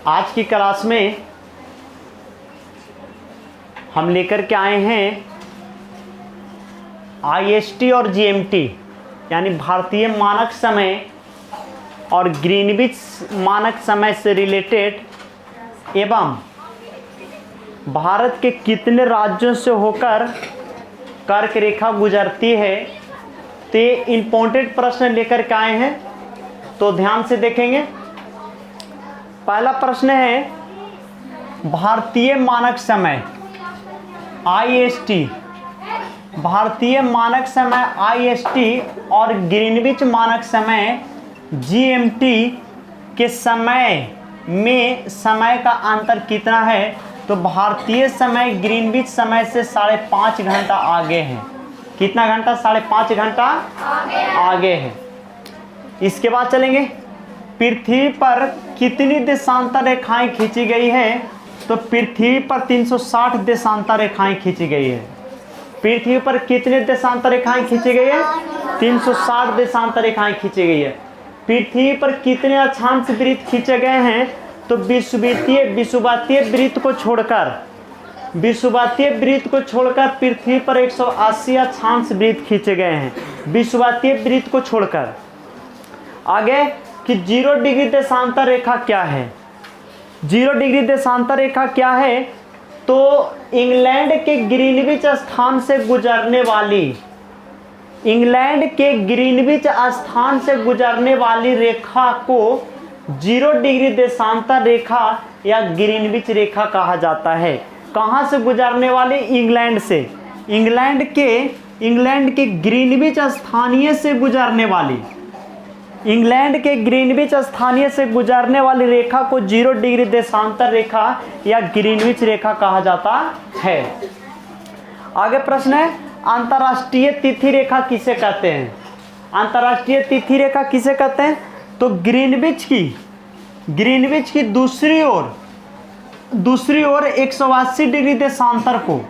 आज की क्लास में हम लेकर के आए हैं IST और GMT यानी भारतीय मानक समय और ग्रीनविच मानक समय से रिलेटेड एवं भारत के कितने राज्यों से होकर कर्क रेखा गुजरती है, तो ये इम्पोर्टेंट प्रश्न लेकर के आए हैं। तो ध्यान से देखेंगे। पहला प्रश्न है भारतीय मानक समय IST, भारतीय मानक समय IST और ग्रीनविच मानक समय GMT के समय में समय का अंतर कितना है? तो भारतीय समय ग्रीनविच समय से 5.5 घंटा आगे है। कितना घंटा? 5.5 घंटा आगे है। इसके बाद चलेंगे, पृथ्वी पर कितनी देशांतर रेखाएं खींची गई है? तो पृथ्वी पर 360 देशांतर रेखाएं खींची गई है। पृथ्वी पर कितने देशांतर रेखाएं खींची गई है? 360 देशांतर रेखाएं खींची गई है। पृथ्वी पर कितने अक्षांश वृत्त खींचे गए हैं? तो विषुवतीय वृत्त को छोड़कर पृथ्वी पर 180 अक्षांश वृत्त खींचे गए हैं, विषुवतीय वृत्त को छोड़कर। आगे कि 0 डिग्री देशांतर रेखा क्या है? 0 डिग्री देशांतर रेखा क्या है? तो इंग्लैंड के ग्रीनविच स्थान से गुजरने वाली रेखा को 0 डिग्री देशांतर रेखा या ग्रीनविच रेखा कहा जाता है। कहाँ से गुजरने वाली? इंग्लैंड से। इंग्लैंड के ग्रीनविच स्थानीय से गुजरने वाली रेखा को 0 डिग्री देशांतर रेखा या ग्रीनविच रेखा कहा जाता है। आगे प्रश्न है, अंतर्राष्ट्रीय तिथि रेखा किसे कहते हैं? अंतर्राष्ट्रीय तिथि रेखा किसे कहते हैं? तो ग्रीनविच की दूसरी ओर 180 डिग्री देशांतर को,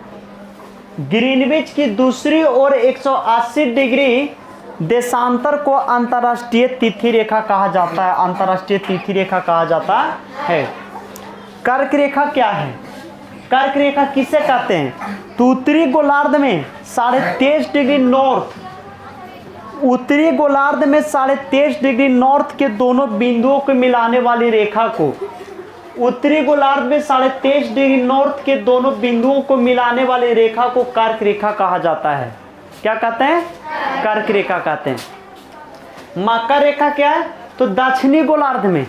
ग्रीनविच की दूसरी ओर 180 डिग्री देशांतर को अंतर्राष्ट्रीय तिथि रेखा कहा जाता है। अंतर्राष्ट्रीय तिथि रेखा कहा जाता है। कर्क रेखा क्या है? कर्क रेखा किसे कहते हैं? तो उत्तरी गोलार्ध में 23.5 डिग्री नॉर्थ, उत्तरी गोलार्ध में 23.5 डिग्री नॉर्थ के दोनों बिंदुओं को मिलाने वाली रेखा को, उत्तरी गोलार्ध में 23.5 डिग्री नॉर्थ के दोनों बिंदुओं को मिलाने वाली रेखा को कर्क रेखा कहा जाता है। क्या कहते हैं? कर्क रेखा कहते हैं। मकर रेखा क्या है? तो दक्षिणी गोलार्ध में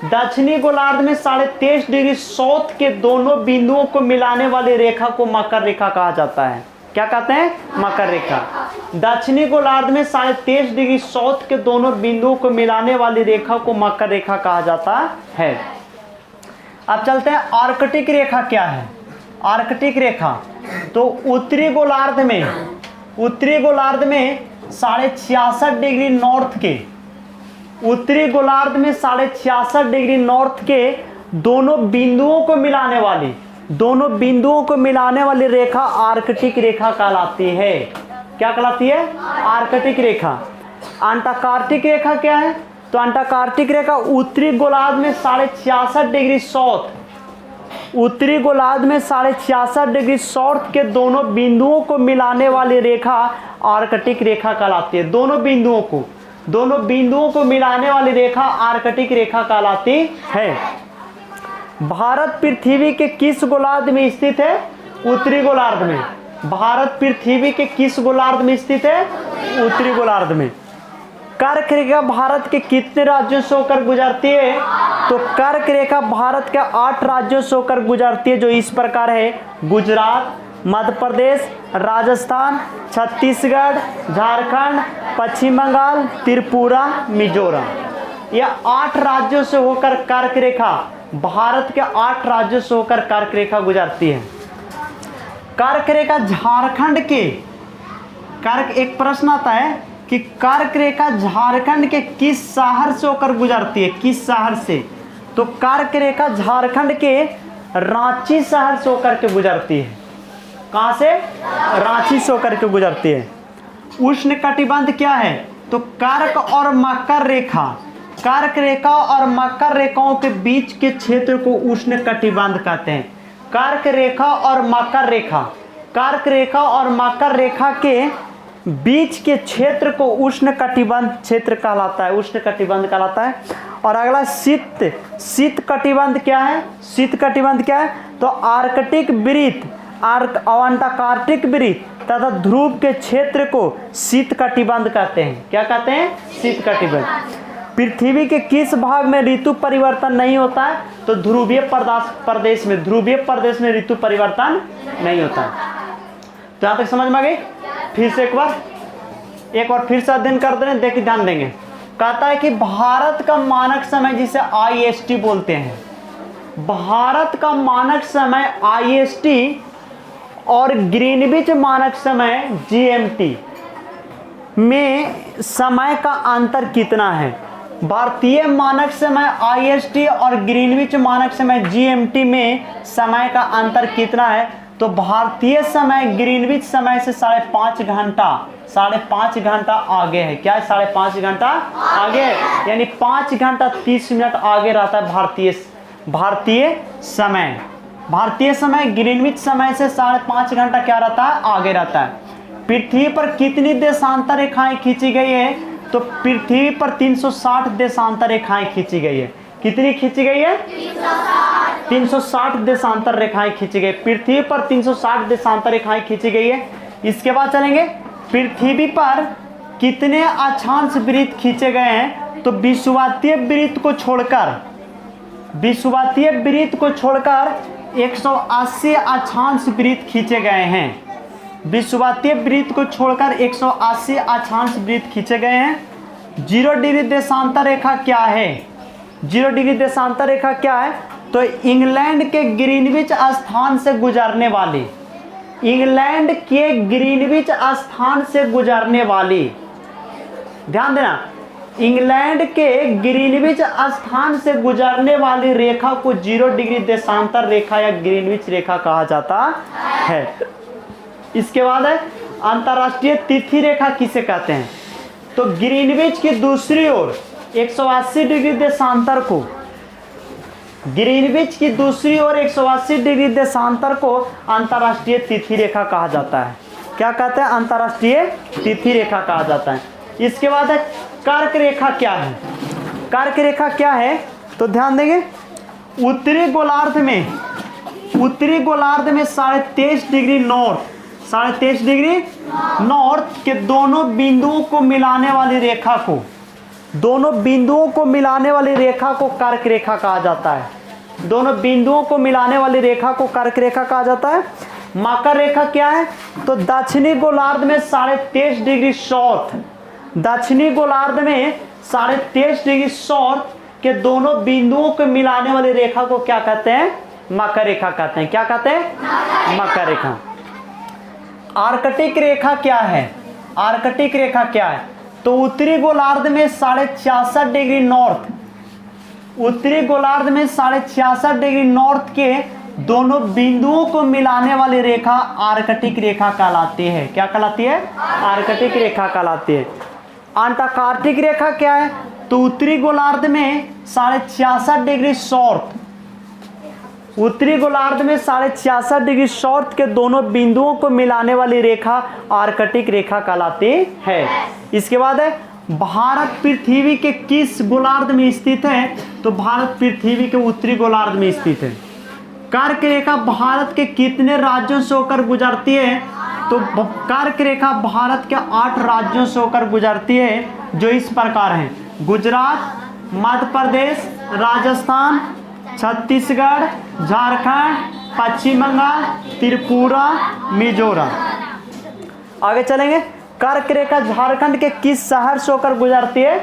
23.5 डिग्री साउथ के दोनों बिंदुओं को मिलाने वाली रेखा को मकर रेखा कहा जाता है। क्या कहते हैं? मकर रेखा। दक्षिणी गोलार्ध में 23.5 डिग्री साउथ के दोनों बिंदुओं को मिलाने वाली रेखा को मकर रेखा कहा जाता है। अब चलते हैं, आर्कटिक रेखा क्या है? आर्कटिक रेखा तो उत्तरी गोलार्ध में 66.5 डिग्री नॉर्थ के, उत्तरी गोलार्ध में 66.5 डिग्री नॉर्थ के दोनों बिंदुओं को मिलाने वाली रेखा आर्कटिक रेखा कहलाती है। क्या कहलाती है? आर्कटिक रेखा। अंटार्कटिक रेखा क्या है? तो अंटार्कटिक रेखा उत्तरी गोलार्ध में 66.5 डिग्री साउथ, उत्तरी गोलार्ध में 66.5 डिग्री साउथ के दोनों बिंदुओं को मिलाने वाली रेखा आर्कटिक रेखा कहलाती है। दोनों बिंदुओं को मिलाने वाली रेखा आर्कटिक रेखा कहलाती है। भारत पृथ्वी के किस गोलार्ध में स्थित है? उत्तरी गोलार्ध में। भारत पृथ्वी के किस गोलार्ध में स्थित है? उत्तरी गोलार्ध में। कर्क रेखा भारत के कितने राज्यों से होकर गुजरती है? तो कर्क रेखा भारत के 8 राज्यों से होकर गुजरती है, जो इस प्रकार है: गुजरात, मध्य प्रदेश, राजस्थान, छत्तीसगढ़, झारखंड, पश्चिम बंगाल, त्रिपुरा, मिजोरम। यह 8 राज्यों से होकर कर्क रेखा, भारत के 8 राज्यों से होकर कर्क रेखा गुजरती है। कर्क रेखा झारखंड के, एक प्रश्न आता है कि कर्क रेखा झारखंड के किस शहर से होकर गुजरती है? किस शहर से? तो कर्क रेखा झारखंड के रांची शहर से होकर के गुजरती है। कहाँ से? रांची से होकर के गुजरती है। उष्ण कटिबंध क्या है? तो कर्क और मकर रेखा कर्क रेखा और मकर रेखाओं के बीच के क्षेत्र को उष्ण कटिबंध कहते हैं। कर्क रेखा और मकर रेखा, कर्क रेखा और मकर रेखा के बीच के क्षेत्र को उष्ण कटिबंध क्षेत्र कहलाता है, उष्ण कटिबंध कहलाता है। और अगला शीत कटिबंध क्या है? शीत कटिबंध क्या है? तो आर्कटिक वृत्त और अंटार्कटिक वृत्त तथा ध्रुव के क्षेत्र को शीत कटिबंध कहते हैं। क्या कहते हैं? शीत कटिबंध। पृथ्वी के किस भाग में ऋतु परिवर्तन नहीं होता है? तो ध्रुवीय प्रदेश में, ध्रुवीय प्रदेश में ऋतु परिवर्तन नहीं होता है। तो यहाँ तक समझ में आ गई? फिर से एक बार फिर से अध्ययन कर दें, देखिए ध्यान देंगे। कहता है कि भारत का मानक समय जिसे IST बोलते हैं, भारत का मानक समय IST और ग्रीनविच मानक समय GMT में समय का अंतर कितना है? भारतीय मानक समय IST और ग्रीनविच मानक समय GMT में समय का अंतर कितना है? तो भारतीय समय ग्रीनविच समय से 5.5 घंटा आगे है। क्या है? 5.5 घंटा आगे, यानी 5 घंटा 30 मिनट आगे रहता है भारतीय समय। भारतीय समय ग्रीनविच समय से 5.5 घंटा क्या रहता है? आगे रहता है। पृथ्वी पर कितनी देशांतर रेखाएं खींची गई है? तो पृथ्वी पर 360 देशांतर रेखाएं खींची गई है। कितनी खींची गई है? 360 देशांतर रेखाएं खींची गई। पृथ्वी पर 360 देशांतर रेखाएं खींची गई है। इसके बाद चलेंगे, पृथ्वी पर कितने अक्षांश वृत्त खींचे गए हैं? तो विषुवतीय वृत्त को छोड़कर 180 अक्षांश वृत्त खींचे गए हैं। विषुवतीय वृत्त को छोड़कर 180 अक्षांश वृत्त खींचे गए हैं। 0 डिग्री देशांतर रेखा क्या है? 0 डिग्री देशांतर रेखा क्या है? तो इंग्लैंड के ग्रीनविच स्थान से गुजरने वाली, इंग्लैंड के ग्रीनविच स्थान से गुजरने वाली, ध्यान देना, इंग्लैंड के ग्रीनविच स्थान से गुजरने वाली रेखा को 0 डिग्री देशांतर रेखा या ग्रीनविच रेखा कहा जाता है। इसके बाद है अंतर्राष्ट्रीय तिथि रेखा किसे कहते हैं? तो ग्रीनविच की दूसरी ओर 180 डिग्री देशांतर को, ग्रीनविच की दूसरी ओर 180 डिग्री देशांतर को अंतर्राष्ट्रीय तिथि रेखा कहा जाता है। क्या कहते हैं? अंतर्राष्ट्रीय तिथि रेखा कहा जाता है। इसके बाद है कर्क रेखा क्या है? कर्क रेखा क्या है? तो ध्यान देंगे, उत्तरी गोलार्ध में 23.5 डिग्री नॉर्थ, 23.5 डिग्री नॉर्थ के दोनों बिंदुओं को मिलाने वाली रेखा को, दोनों बिंदुओं को मिलाने वाली रेखा को कर्क रेखा कहा जाता है। दोनों बिंदुओं को मिलाने वाली रेखा को कर्क रेखा कहा जाता है। मकर रेखा क्या है? तो दक्षिणी गोलार्ध में 23.5 डिग्री साउथ, दक्षिणी गोलार्ध में 23.5 डिग्री साउथ के दोनों बिंदुओं को मिलाने वाली रेखा को क्या कहते हैं? मकर रेखा कहते हैं। क्या कहते हैं? मकर रेखा। आर्कटिक रेखा क्या है? आर्कटिक रेखा क्या है? तो उत्तरी गोलार्ध में 66.5 डिग्री नॉर्थ, उत्तरी गोलार्ध में 66.5 डिग्री नॉर्थ के दोनों बिंदुओं को मिलाने वाली रेखा आर्कटिक रेखा कहलाती है। क्या कहलाती है? आर्कटिक रेखा कहलाती है। अंटार्कटिक रेखा क्या है? तो उत्तरी गोलार्ध में 66.5 डिग्री साउथ, उत्तरी गोलार्ध में 66.5 डिग्री साउथ के दोनों बिंदुओं को मिलाने वाली रेखा आर्कटिक रेखा कहलाती है। इसके बाद है भारत पृथ्वी के किस गोलार्ध में स्थित है? तो भारत पृथ्वी के उत्तरी गोलार्ध में स्थित है। कर्क रेखा भारत के कितने राज्यों से होकर गुजरती है? तो कर्क रेखा भारत के 8 राज्यों से होकर गुजरती है, जो इस प्रकार हैं: गुजरात, मध्य प्रदेश, राजस्थान, छत्तीसगढ़, झारखंड, पश्चिम बंगाल, त्रिपुरा, मिजोरम। आगे चलेंगे, कर्क रेखा झारखंड के किस शहर से होकर गुजरती है?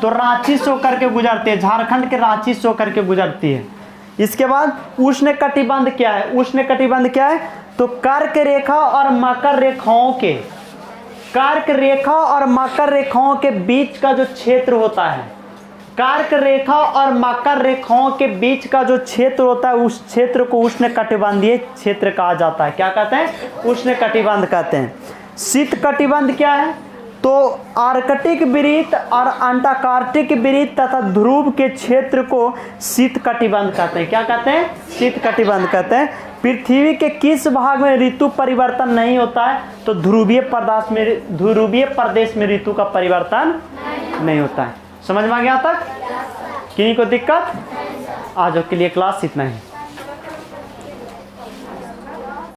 तो रांची से होकर के गुजरती है, झारखंड के रांची से होकर के गुजरती है। इसके बाद उष्ण कटिबंध क्या है? उष्ण कटिबंध क्या है? तो कर्क रेखा और मकर रेखाओं के, कर्क रेखा और मकर रेखाओं के बीच का जो क्षेत्र होता है, कर्क रेखा और मकर रेखाओं के बीच का जो क्षेत्र होता है, उस क्षेत्र को उष्ण कटिबंधीय क्षेत्र कहा जाता है। क्या कहते हैं? उष्ण कटिबंध कहते हैं। शीत कटिबंध क्या है? तो आर्कटिक वृत्त और अंटार्कटिक वृत्त तथा ध्रुव के क्षेत्र को शीत कटिबंध कहते हैं। क्या कहते हैं? शीत कटिबंध कहते हैं। पृथ्वी के किस भाग में ऋतु परिवर्तन नहीं होता है? तो ध्रुवीय प्रदेश में ऋतु का परिवर्तन नहीं होता है। समझ में आ गया तक? किन्हीं को दिक्कत? आज के लिए क्लास इतना ही।